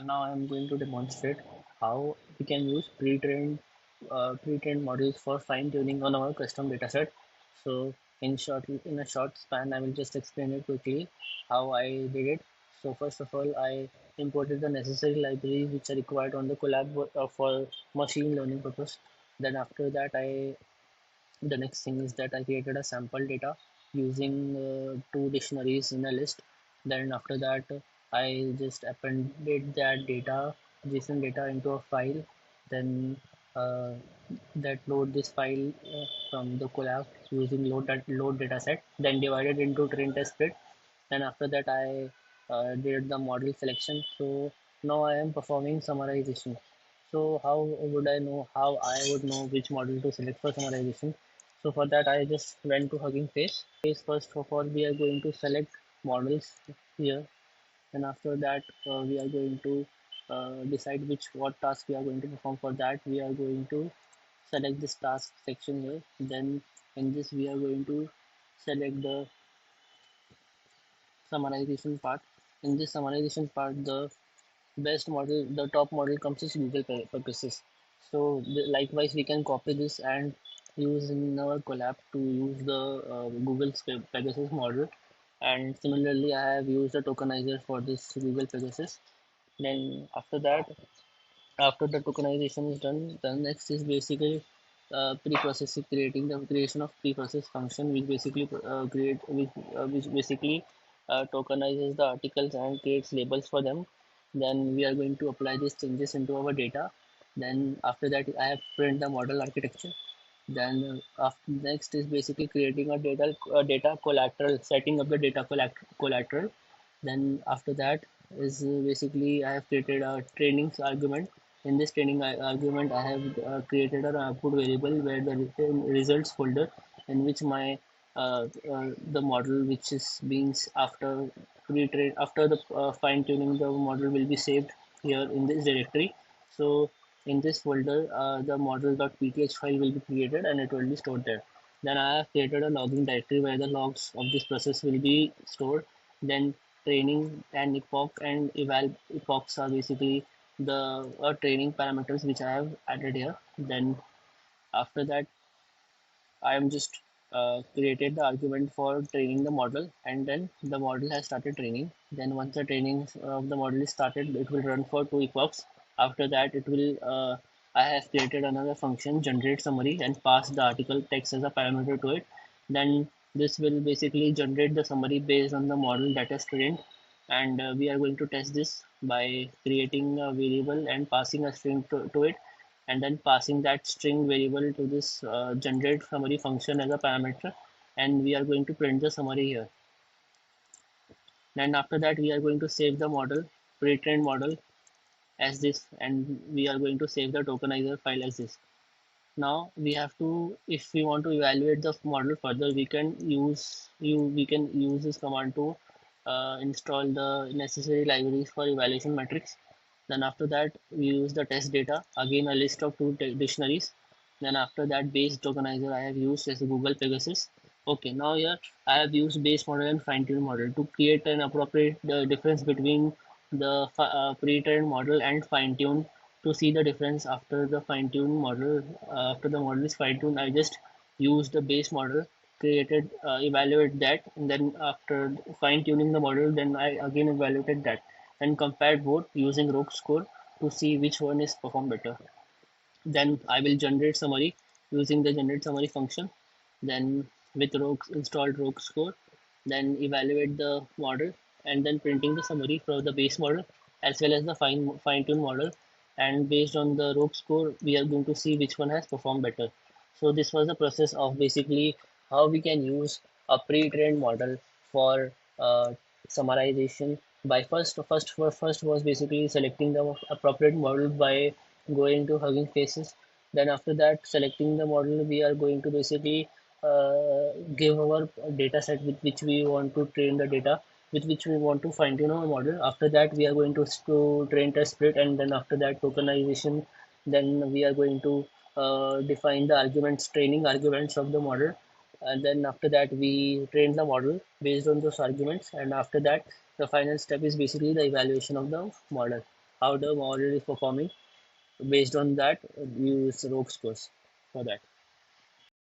Now I'm going to demonstrate how we can use pre-trained models for fine-tuning on our custom dataset. So in a short span, I will just explain it quickly how I did it. So first of all, I imported the necessary libraries which are required on the collab for machine learning purpose. Then after that, the next thing is that I created a sample data using two dictionaries in a list. Then after that, I just appended that data, JSON data, into a file. Then uh, that load this file from the collab using load dataset. Then divided into train test split. Then after that, I did the model selection. So now I am performing summarization. So how I would know which model to select for summarization? So for that, I just went to Hugging Face. First of all, we are going to select models here, and after that, we are going to decide what task we are going to perform. For that, we are going to select this task section here. Then in this, we are going to select the summarization part. In this summarization part, the top model comes as Google purposes. So likewise, we can copy this and use in our collab to use the Google's Pegasus model. And similarly, I have used a tokenizer for this Google Pegasus. Then after the tokenization is done, the next is basically pre-processing, creating the creation of pre-process function, which basically which basically tokenizes the articles and creates labels for them. Then we are going to apply these changes into our data. Then after that, I have print the model architecture. Then next is basically creating a data collateral, setting up the data collateral. Then after that is basically I have created a training argument. In this training argument, I have created an output variable where the results folder, in which my the model which is being after the fine tuning, the model will be saved here in this directory. So in this folder, the model.pth file will be created and it will be stored there. Then I have created a logging directory where the logs of this process will be stored. Then training and epoch and eval epochs are basically the training parameters which I have added here. Then after that, I am just created the argument for training the model, and then the model has started training. Then once the training of the model is started, it will run for two epochs. After that, I have created another function, generate summary, and pass the article text as a parameter to it. Then this will basically generate the summary based on the model that is trained. And we are going to test this by creating a variable and passing a string to it, and then passing that string variable to this generate summary function as a parameter, and we are going to print the summary here. Then after that, we are going to save the model, pre-trained model, as this, and we are going to save the tokenizer file as this. Now we have to, if we want to evaluate the model further, we can use this command to install the necessary libraries for evaluation metrics. Then after that, we use the test data, again a list of two dictionaries. Then after that, base tokenizer I have used as Google Pegasus. Okay, now here I have used base model and fine-tune model to create an appropriate difference between the pre-trained model and fine-tune. To see the difference after the fine-tune model, after the model is fine-tuned, I just use the base model, evaluate that, and then after fine-tuning the model, then I again evaluated that and compared both using rogue score to see which one is perform better. Then I will generate summary using the generate summary function. Then with rogue installed rogue score, then evaluate the model, and then printing the summary for the base model as well as the fine-tune model. And based on the rogue score, we are going to see which one has performed better. So this was the process of basically how we can use a pre-trained model for summarization. By first was basically selecting the appropriate model by going to Hugging Faces. Then after that, selecting the model, we are going to basically give our data set with which we want to train the data, with which we want to fine tune our model. After that, we are going to train test split, and then after that tokenization. Then we are going to define the arguments, training arguments of the model, and then after that we train the model based on those arguments. And after that, the final step is basically the evaluation of the model. how the model is performing. Based on that, we use rogue scores for that.